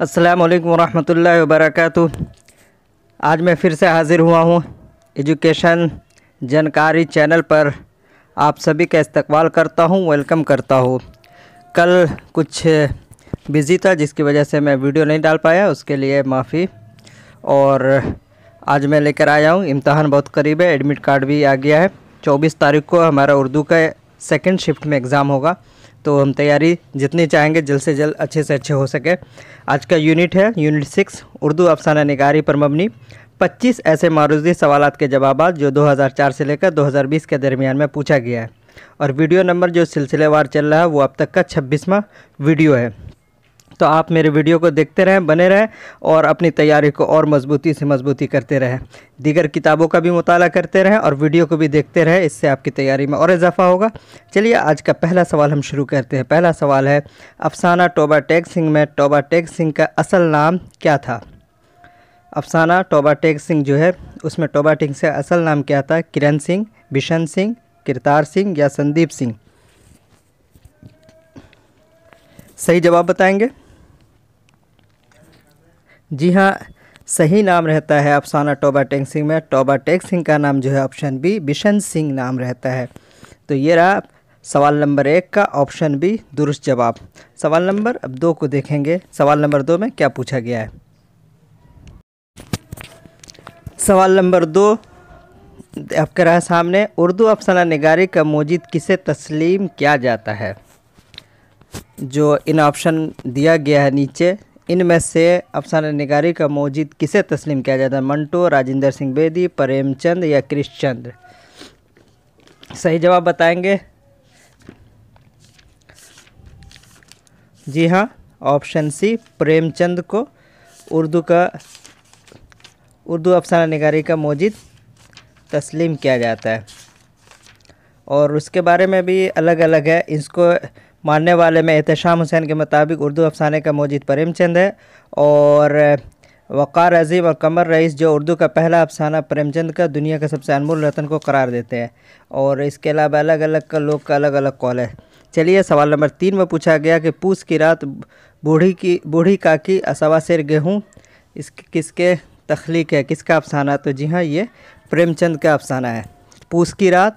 अस्सलाम वालेकुम रहमतुल्लाहि व बरकातुहू। आज मैं फिर से हाज़िर हुआ हूँ एजुकेशन जानकारी चैनल पर। आप सभी का इस्तकबाल करता हूँ, वेलकम करता हूँ। कल कुछ बिज़ी था जिसकी वजह से मैं वीडियो नहीं डाल पाया, उसके लिए माफ़ी। और आज मैं लेकर आया हूँ, इम्तहान बहुत करीब है, एडमिट कार्ड भी आ गया है। 24 तारीख को हमारा उर्दू का सेकंड शिफ्ट में एग्ज़ाम होगा, तो हम तैयारी जितनी चाहेंगे जल्द से जल्द अच्छे से अच्छे हो सके। आज का यूनिट है यूनिट 6 उर्दू अफसाना निगारी पर मबनी 25 ऐसे मारूज़ी सवालात के जवाब जो 2004 से लेकर 2020 के दरमियान में पूछा गया है। और वीडियो नंबर जो सिलसिलेवार चल रहा है वो अब तक का 26वां वीडियो है। तो आप मेरे वीडियो को देखते रहें, बने रहें और अपनी तैयारी को और मजबूती से मजबूती करते रहें। दीगर किताबों का भी मुताला करते रहें और वीडियो को भी देखते रहें, इससे आपकी तैयारी में और इजाफा होगा। चलिए आज का पहला सवाल हम शुरू करते हैं। पहला सवाल है, अफसाना तौबा टेक सिंह में तौबा टेक सिंह का असल नाम क्या था? अफसाना तौबा टेक सिंह जो है उसमें तौबा टेक सिंह का असल नाम क्या था? किरण सिंह, बिशन सिंह, किरतार सिंह या संदीप सिंह? सही जवाब बताएंगे? जी हाँ, सही नाम रहता है अफसाना तौबा टेक सिंह में। तौबा टेक सिंह का नाम जो है ऑप्शन बी बिशन सिंह नाम रहता है। तो ये रहा सवाल नंबर 1 का ऑप्शन बी दुरुस्त जवाब। सवाल नंबर 2 को देखेंगे। सवाल नंबर 2 में क्या पूछा गया है? सवाल नंबर 2 आपके रहा सामने, उर्दू अफसाना निगारी का मौजिद किसे तस्लीम किया जाता है? जो इन ऑप्शन दिया गया है नीचे, इनमें से अफसाना निगारी का मौजिद किसे तस्लीम किया जाता है? मंटो, राजेंद्र सिंह बेदी, प्रेमचंद या कृष्णचंद्र? सही जवाब बताएंगे? जी हाँ, ऑप्शन सी प्रेमचंद को उर्दू अफसाना निगारी का मौजिद तस्लीम किया जाता है। और उसके बारे में भी अलग अलग है। इसको मानने वाले में एहतशाम हुसैन के मुताबिक उर्दू अफसाने का मौजिद प्रेमचंद है, और वक़ार अजीम और कमर रईस जो उर्दू का पहला अफसाना प्रेमचंद का दुनिया का सबसे अनमोल रतन को करार देते हैं। और इसके अलावा अलग अलग का लोग का अलग अलग कौल है। चलिए सवाल नंबर 3 में पूछा गया कि पूस की रात बूढ़ी काकी सवा सेर गेहूँ किसके तख्लीक है, किसका अफसाना? तो जी हाँ, ये प्रेमचंद का अफसाना है। पूस की रात,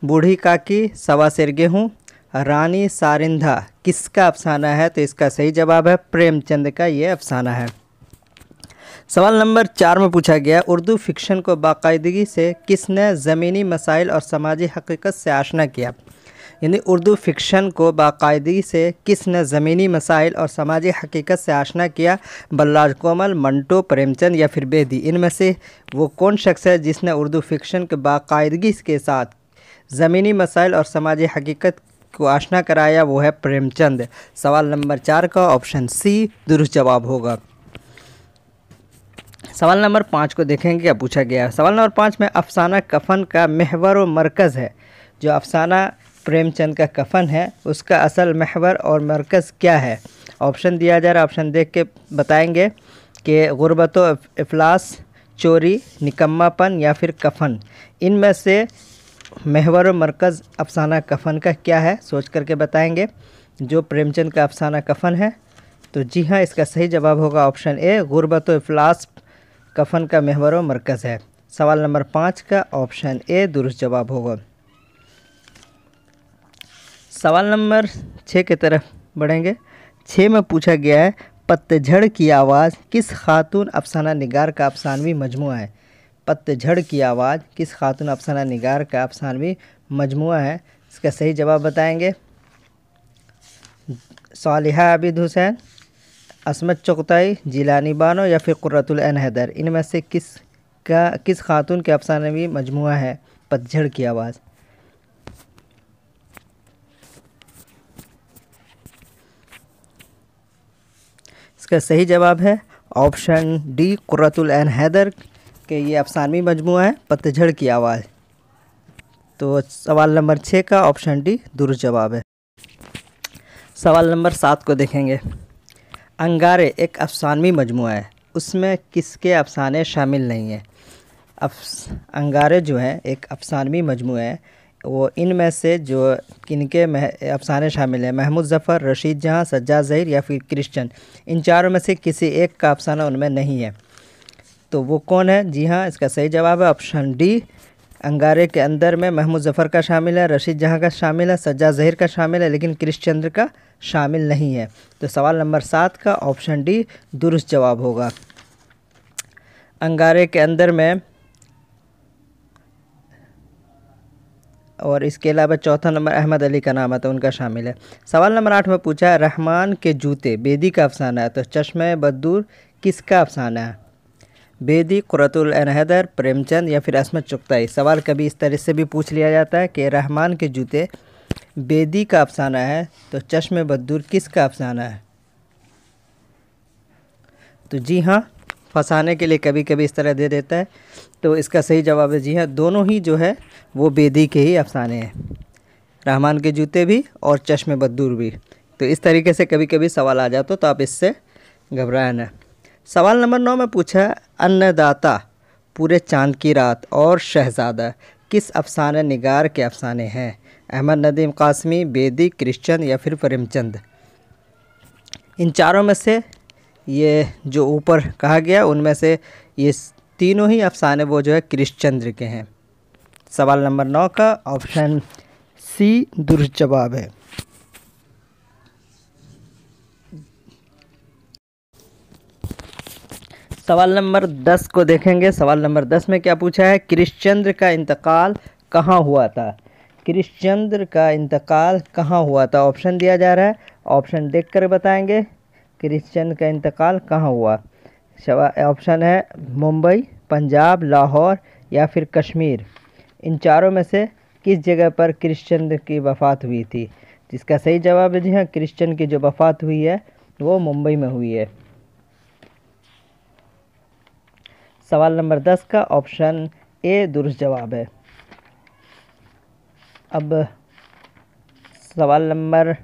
बूढ़ी काकी, सवा सेर गेहूँ, रानी सारिंदा किसका अफसाना है? तो इसका सही जवाब है प्रेमचंद का ये अफसाना है। सवाल नंबर 4 में पूछा गया, उर्दू फिक्शन को बाकायदगी से किसने ज़मीनी मसाइल और समाजी हकीकत से आशना किया? यानी उर्दू फिक्शन को बाकायदगी से किसने ज़मीनी मसाइल और समाजी हकीकत से आशना किया? बल्लाज कोमल, मंटो, प्रेमचंद या फिर बेदी? इनमें से वो कौन शख्स है जिसने उर्दू फिक्शन के बाकायदगी के साथ ज़मीनी मसाइल और समाजी हकीकत को आशना कराया? वो है प्रेमचंद। सवाल नंबर 4 का ऑप्शन सी दुरुस्त जवाब होगा। सवाल नंबर 5 को देखेंगे क्या पूछा गया है। सवाल नंबर 5 में अफसाना कफन का महवर और मरकज़ है। जो अफसाना प्रेमचंद का कफन है उसका असल महवर और मरकज़ क्या है? ऑप्शन दिया जा रहा है, ऑप्शन देख के बताएंगे कि गुर्बत व इफलास, चोरी, निकम्मापन या फिर कफन। इनमें से महवर और मरकज़ अफसाना कफन का क्या है? सोच करके बताएंगे। जो प्रेमचंद का अफसाना कफन है, तो जी हाँ, इसका सही जवाब होगा ऑप्शन ए गुर्बत व इफलास कफन का महवर और मरकज़ है। सवाल नंबर 5 का ऑप्शन ए दुरुस्त जवाब होगा। सवाल नंबर 6 की तरफ बढ़ेंगे। 6 में पूछा गया है, पतझड़ की आवाज़ किस खातून अफसाना निगार का अफसानवी मजमुआ है? पतझड़ की आवाज़ किस खातून अफसाना निगार का अफसानवी मजमुआ है? इसका सही जवाब बताएंगे। सालिहा आबिद हुसैन, असमत चुगताई, जिलानी बानो या फिर कुर्रतुल ऐन हैदर? इनमें से किस खातून के अफसानवी मजमुआ है पतझड़ की आवाज़? इसका सही जवाब है ऑप्शन डी कुर्रतुल ऐन हैदर के ये अफसानवी मजमुआ है पतझड़ की आवाज़। तो सवाल नंबर 6 का ऑप्शन डी दुरुस्त जवाब है। सवाल नंबर 7 को देखेंगे। अंगारे एक अफसानवी मजमुआ है, उसमें किसके अफसाने शामिल नहीं हैं? अंगारे जो है एक अफसानवी मजमुआ है, वो इनमें से जो किनके अफसाने शामिल हैं, महमूद ज़फ़र, रशीद जहाँ, सज्जाद ज़हीर या फिर क्रिश्चियन। इन चारों में से किसी एक का अफसाना उनमें नहीं है, तो वो कौन है? जी हाँ, इसका सही जवाब है ऑप्शन डी। अंगारे के अंदर में महमूद ज़फ़र का शामिल है, रशीद जहाँ का शामिल है, सज्जाद ज़हीर का शामिल है, लेकिन क्रिश्चंद्र का शामिल नहीं है। तो सवाल नंबर 7 का ऑप्शन डी दुरुस्त जवाब होगा। अंगारे के अंदर में, और इसके अलावा चौथा नंबर अहमद अली का नाम है, तो उनका शामिल है। सवाल नंबर 8 में पूछा है रहमान के जूते बेदी का अफसाना है, तो चश्मे बद्दूर किसका अफसाना है? बेदी, कुर्रतुल ऐन हैदर, प्रेमचंद या फिर असमत चुगताई। सवाल कभी इस तरह से भी पूछ लिया जाता है कि रहमान के जूते बेदी का अफसाना है, तो चश्मे बद्दूर किसका अफसाना है? तो जी हाँ, फंसाने के लिए कभी कभी इस तरह दे देता है। तो इसका सही जवाब है जी हाँ, दोनों ही जो है वो बेदी के ही अफसाने हैं, रहमान के जूते भी और चश्मे बद्दूर भी। तो इस तरीके से कभी कभी सवाल आ जाता तो आप इससे घबराएं ना। सवाल नंबर 9 में पूछा अन्नदाता, पूरे चांद की रात और शहज़ादा किस अफसाने निगार के अफसाने हैं? अहमद नदीम कासमी, बेदी, क्रिश्चियन या फिर प्रेमचंद। इन चारों में से ये जो ऊपर कहा गया उनमें से ये तीनों ही अफसाने वो जो है क्रिश्चंद्र के हैं। सवाल नंबर 9 का ऑप्शन सी दुरुस्त जवाब है। सवाल नंबर 10 को देखेंगे। सवाल नंबर 10 में क्या पूछा है? क्रिश्चंद्र का इंतकाल कहाँ हुआ था? क्रिश्चंद्र का इंतकाल कहाँ हुआ था? ऑप्शन दिया जा रहा है, ऑप्शन देखकर बताएंगे क्रिश्चंद्र का इंतकाल कहाँ हुआ। ऑप्शन है मुंबई, पंजाब, लाहौर या फिर कश्मीर। इन चारों में से किस जगह पर क्रिश्चंद्र की वफ़ात हुई थी? जिसका सही जवाब है जी हाँ, क्रिश्चियन की जो वफ़ात हुई है वो मुंबई में हुई है। सवाल नंबर 10 का ऑप्शन ए दुरुस्त जवाब है। अब सवाल नंबर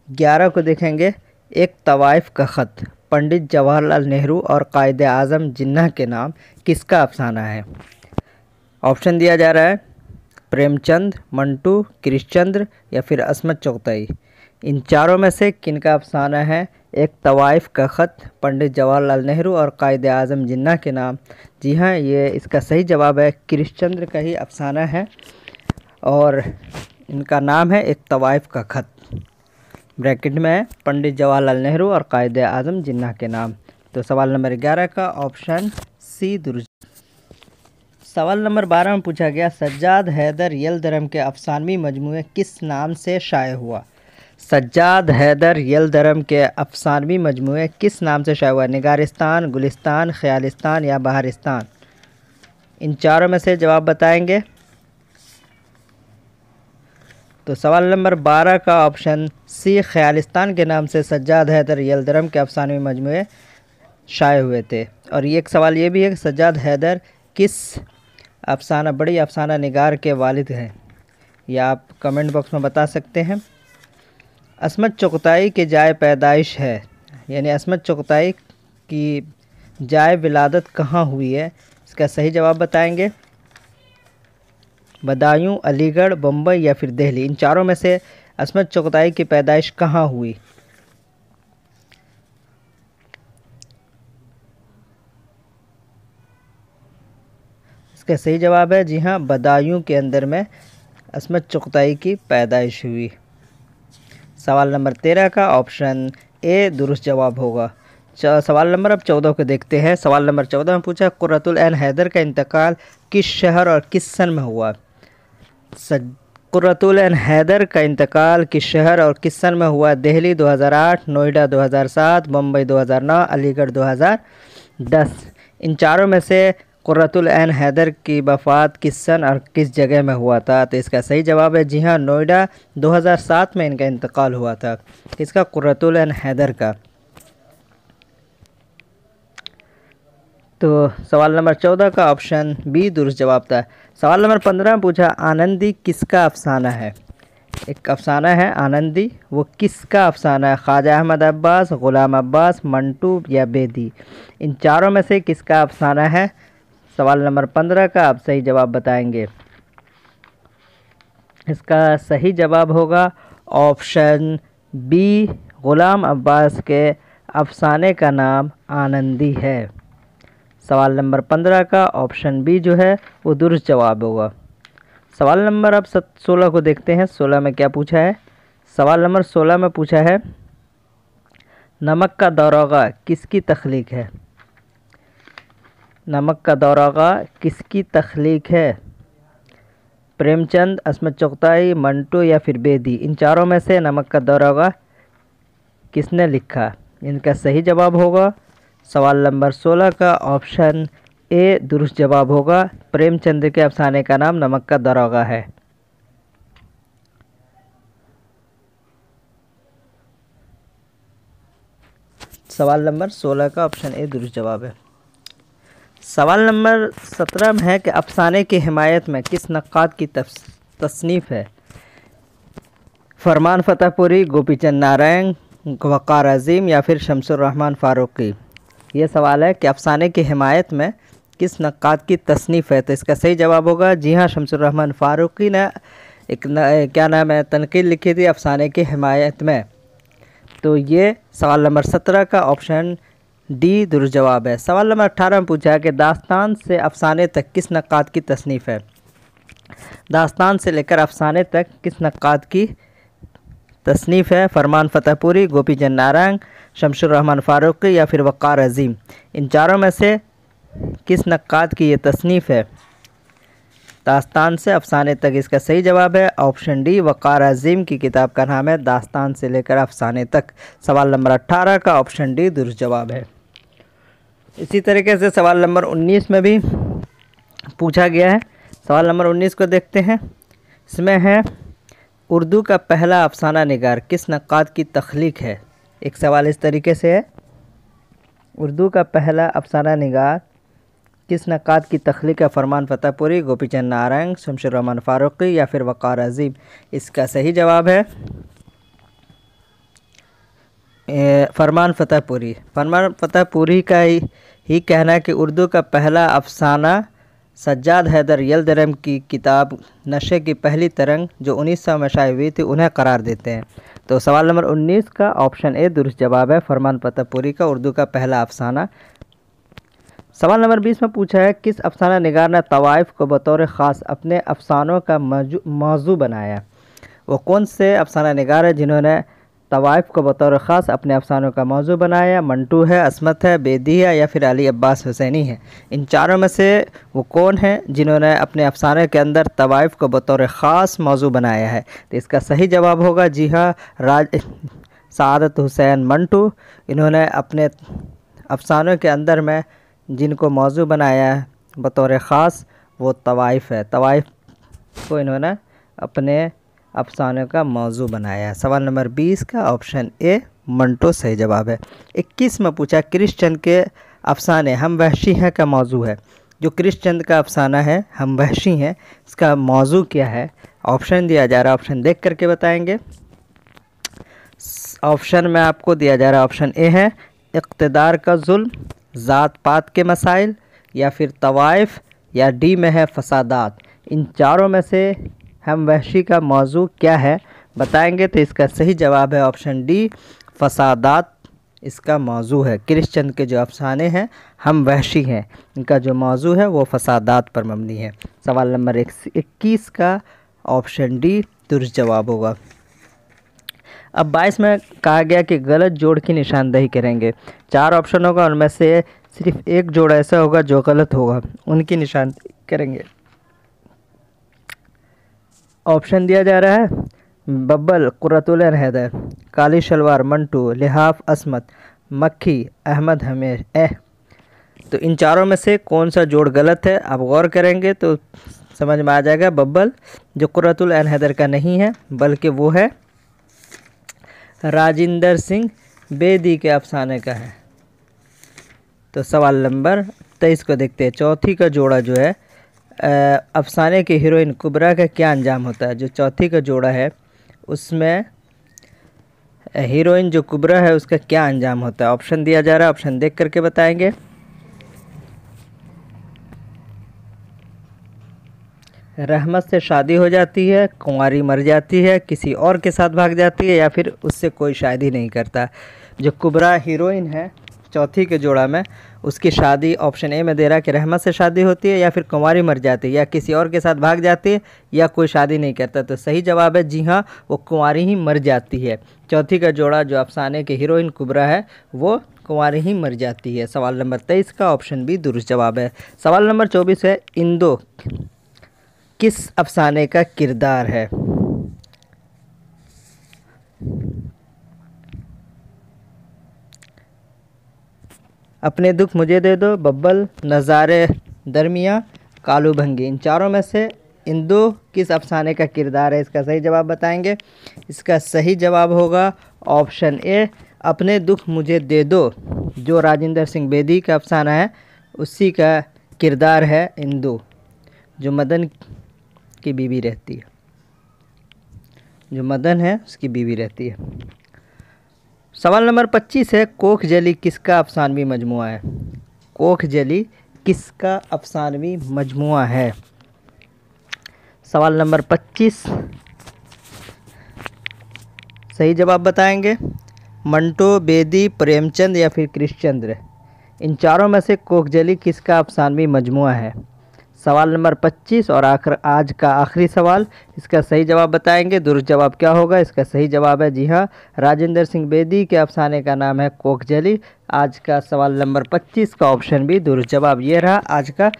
11 को देखेंगे। एक तवाइफ का ख़त पंडित जवाहरलाल नेहरू और कायदे आज़म जिन्ना के नाम किसका अफसाना है? ऑप्शन दिया जा रहा है प्रेमचंद, मंटू, क्रिश्चंद्र या फिर असमत चुगताई। इन चारों में से किनका अफसाना है एक तवाइफ का ख़त पंडित जवाहरलाल नेहरू और कायदे आज़म जिन्ना के नाम? जी हाँ, ये इसका सही जवाब है, क्रिश्चंद्र का ही अफसाना है और इनका नाम है एक तवाइफ का ख़त। ब्रैकेट में है पंडित जवाहरलाल नेहरू और कायदे आज़म जिन्ना के नाम। तो सवाल नंबर 11 का ऑप्शन सी दुरुस्त। सवाल नंबर 12 में पूछा गया सज्जाद हैदर यलदरम के अफसानवी मजमूए किस नाम से शाये हुआ? सज्जाद हैदर यलदरम के अफसानवी मजमूए किस नाम से शाये हुआ? निगारिस्तान, गुलिस्तान, ख्यालिस्तान या बहारिस्तान। इन चारों में से जवाब बताएंगे। तो सवाल नंबर 12 का ऑप्शन सी ख्यालिस्तान के नाम से सज्जाद हैदर यलदरम के अफसानवी मजमूए शाये हुए थे। और ये एक सवाल ये भी है कि सज्जाद हैदर किस बड़ी अफसाना निगार के वालिद हैं, या आप कमेंट बॉक्स में बता सकते हैं। असमत चुगताई के जाए पैदाइश है, यानी असमत चुगताई की जाए विलादत कहाँ हुई है? इसका सही जवाब बताएंगे। बदायूं, अलीगढ़, बम्बई या फिर दिल्ली। इन चारों में से असमत चुगताई की पैदाइश कहाँ हुई? इसका सही जवाब है जी हाँ, बदायूं के अंदर में असमत चुगताई की पैदाइश हुई। सवाल नंबर 13 का ऑप्शन ए दुरुस्त जवाब होगा। सवाल नंबर अब 14 को देखते हैं। सवाल नंबर 14 में पूछा कुर्रतुल ऐन हैदर का इंतकाल किस शहर और किस सन में हुआ? कुर्रतुल ऐन हैदर का इंतकाल किस शहर और किस सन में हुआ? दिल्ली 2008, नोएडा 2007, मुंबई 2009, अलीगढ़ 2010। इन चारों में से कुर्रतुल ऐन हैदर की वफ़ात किस सन और किस जगह में हुआ था? तो इसका सही जवाब है जी हाँ, नोएडा 2007 में इनका इंतकाल हुआ था। इसका कुर्रतुल ऐन हैदर का। तो सवाल नंबर 14 का ऑप्शन बी दुरुस्त जवाब था। सवाल नंबर 15 में पूछा आनंदी किसका अफसाना है? एक अफसाना है आनंदी, वो किसका अफसाना है? ख्वाजा अहमद अब्बास, ग़ुलाम अब्बास, मंटू या बेदी। इन चारों में से किसका अफसाना है? सवाल नंबर 15 का आप सही जवाब बताएंगे। इसका सही जवाब होगा ऑप्शन बी, ग़ुलाम अब्बास के अफसाने का नाम आनंदी है। सवाल नंबर 15 का ऑप्शन बी जो है वो दुरुस्त जवाब होगा। सवाल नंबर अब 16 को देखते हैं। 16 में क्या पूछा है? सवाल नंबर 16 में पूछा है नमक का दौरागा किसकी तख्लीक है? नमक का दौरागा किसकी तख्लीक है? प्रेमचंद, अस्मत चुगताई, मंटू या फिर बेदी? इन चारों में से नमक का दौरागा किसने लिखा? इनका सही जवाब होगा सवाल नंबर 16 का ऑप्शन ए दुरुस्त जवाब होगा। प्रेमचंद के अफसाने का नाम नमक का दौरागा है। सवाल नंबर 16 का ऑप्शन ए दुरुस्त जवाब है। सवाल नंबर 17 में है कि अफसाने की हिमायत में किस नक्काद की तसनीफ़ है? फरमान फतेहपुरी, गोपीचंद नारायण, वक़ार अज़ीम या फिर शमसुर रहमान फ़ारूक़ी? ये सवाल है कि अफसाने की हिमायत में किस नक्काद की तसनीफ़ है? तो इसका सही जवाब होगा जी हाँ, शमसुर रहमान फ़ारूक़ी ने क्या नाम है तनकीद लिखी थी अफसाने की हिमायत में। तो ये सवाल नंबर 17 का ऑप्शन डी दुरुस्त जवाब है। सवाल नंबर 18 में पूछा है कि दास्तान से अफसाने तक किस नक्काद की तसनीफ़ है? दास्तान से लेकर अफसाने तक किस नक्काद की तसनीफ़ है? फरमान फतेहपुरी, गोपीचंद नारायण, शमसुर रहमान फ़ारूक़ी या फिर वक़ार अज़ीम? इन चारों में से किस नक्काद की ये तसनीफ़ है? दास्तान से अफसाने तक इसका सही जवाब है ऑप्शन डी, वक़ार अज़ीम की किताब का नाम है दास्तान से लेकर अफसाने तक। सवाल नंबर 18 का ऑप्शन डी दुरुस्त जवाब है। इसी तरीके से सवाल नंबर 19 में भी पूछा गया है। सवाल नंबर 19 को देखते हैं। इसमें है उर्दू का पहला अफसाना निगार किस नक्काद की तख्लीक है? एक सवाल इस तरीके से है, उर्दू का पहला अफसाना निगार किस नक्काद की तख्लीक है? फरमान फतेहपुरी, गोपीचंद नारायण, शमसुर रहमान फ़ारूक़ी या फिर वक़ार अज़ीम? इसका सही जवाब है फरमान फतेहपुरी। फरमान फतेहपुरी का ही कहना है कि उर्दू का पहला अफसाना सज्जाद हैदर यल्दरम की किताब नशे की पहली तरंग जो 1900 में शाये हुई थी उन्हें करार देते हैं। तो सवाल नंबर 19 का ऑप्शन ए दुरुस्त जवाब है, फरमान फतेहपुरी का उर्दू का पहला अफसाना। सवाल नंबर 20 में पूछा है किस अफसाना निगार ने तवाइफ को बतौर ख़ास अपने अफसानों का मौजू बनाया? वो कौन से अफसाना निगार है जिन्होंने तवाइफ को बतौर ख़ास अपने अफसानों का मौजू बनाया? मंटू है, अस्मत है, बेदी है या फिर अली अब्बास हुसैनी है? इन चारों में से वो कौन है जिन्होंने अपने अफसाने के अंदर तवाइफ को बतौर ख़ास मौजू बनाया है? तो इसका सही जवाब होगा जी हाँ, सआदत हुसैन मंटू। इन्होंने अपने अफसानों के अंदर में जिनको मौजू बनाया है बतौर ख़ास वो तवाइफ है। तवाइफ को इन्होंने अपने अफसानों का मौजू बनाया है। सवाल नंबर 20 का ऑप्शन ए मंटो सही जवाब है। 21 में पूछा कृष्णचंद के अफसाने हम वहशी हैं का मौजू है? जो कृष्णचंद का अफसाना है हम वहशी हैं, इसका मौजू क्या है? ऑप्शन दिया जा रहा है, ऑप्शन देख करके बताएंगे। ऑप्शन में आपको दिया जा रहा है ऑप्शन ए है इक़्तिदार का जुल्म, ज़ात पात के मसाइल या फिर तवाइफ या डी में है फसादात। इन चारों में से हम वहशी का मौजू क्या है बताएंगे। तो इसका सही जवाब है ऑप्शन डी, फसादात इसका मौजू है। कृष्णचंद के जो अफसाने हैं हम वहशी हैं, इनका जो मौजू है वो फसादात पर मबनी है। सवाल नंबर 21 का ऑप्शन डी दुरुस्त जवाब होगा। अब 22 में कहा गया कि गलत जोड़ की निशानदेही करेंगे। 4 ऑप्शन होगा, उनमें से सिर्फ एक जोड़ ऐसा होगा जो गलत होगा, उनकी निशानदेही करेंगे। ऑप्शन दिया जा रहा है बब्बल कुर्रतुल ऐन हैदर, काली शलवार मंटू, लिहाफ अस्मत, मक्खी अहमद हमेश तो इन चारों में से कौन सा जोड़ गलत है आप गौर करेंगे तो समझ में आ जाएगा। बब्बल जो कुर्रतुल ऐन हैदर का नहीं है बल्कि वो है राजिंदर सिंह बेदी के अफसाने का है। तो सवाल नंबर 23 को देखते हैं। चौथी का जोड़ा जो है अफसाने की हीरोइन कुबरा का क्या अंजाम होता है? जो चौथी का जोड़ा है उसमें हीरोइन जो कुबरा है उसका क्या अंजाम होता है? ऑप्शन दिया जा रहा है, ऑप्शन देख करके बताएंगे। रहमत से शादी हो जाती है, कुंवारी मर जाती है, किसी और के साथ भाग जाती है, या फिर उससे कोई शादी नहीं करता। जो कुबरा हीरोइन है चौथी के जोड़ा में, उसकी शादी ऑप्शन ए में दे रहा है कि रहमत से शादी होती है, या फिर कुंवारी मर जाती है, या किसी और के साथ भाग जाती है, या कोई शादी नहीं करता। तो सही जवाब है जी हाँ, वो कुंवारी ही मर जाती है। चौथी का जोड़ा जो अफसाने के हीरोइन कुबरा है वो कुंवारी ही मर जाती है। सवाल नंबर 23 का ऑप्शन बी दुरुस्त जवाब है। सवाल नंबर 24 है, इंदो किस अफसाने का किरदार है? अपने दुख मुझे दे दो, बब्बल, नज़ारे दरमिया, कालू भंगी, इन चारों में से इंदो किस अफसाने का किरदार है? इसका सही जवाब बताएंगे। इसका सही जवाब होगा ऑप्शन ए, अपने दुख मुझे दे दो, जो राजेंद्र सिंह बेदी का अफसाना है उसी का किरदार है इंदु, जो मदन की बीवी रहती है, जो मदन है उसकी बीवी रहती है। सवाल नंबर 25 है, कोख जली किसका अफसानवी मजमुआ है? कोख जली किसका अफसानवी मजमुआ है? सवाल नंबर 25 सही जवाब बताएंगे। मंटो, बेदी, प्रेमचंद या फिर कृष्णचंद्र, इन चारों में से कोख जली किसका अफसानवी मजमुआ है? सवाल नंबर 25 और आज का आखिरी सवाल, इसका सही जवाब बताएंगे। दुरुस्त जवाब क्या होगा? इसका सही जवाब है जी हाँ, राजेंद्र सिंह बेदी के अफसाने का नाम है कोख जली। आज का सवाल नंबर 25 का ऑप्शन भी दुरुस्त जवाब। ये रहा आज का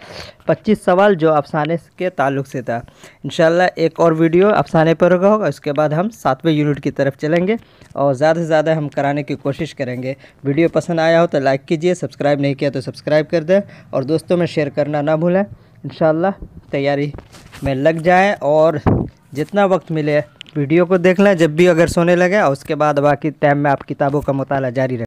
25 सवाल जो अफसाने के ताल्लुक़ से था। इंशाल्लाह एक और वीडियो अफसाने पर होगा, उसके बाद हम 7वें यूनिट की तरफ चलेंगे और ज़्यादा से ज़्यादा हम कराने की कोशिश करेंगे। वीडियो पसंद आया हो तो लाइक कीजिए, सब्सक्राइब नहीं किया तो सब्सक्राइब कर दें और दोस्तों में शेयर करना ना भूलें। इंशाल्लाह तैयारी में लग जाएं और जितना वक्त मिले वीडियो को देख लें जब भी अगर सोने लगे, और उसके बाद बाकी टाइम में आप किताबों का मुताला जारी रखें।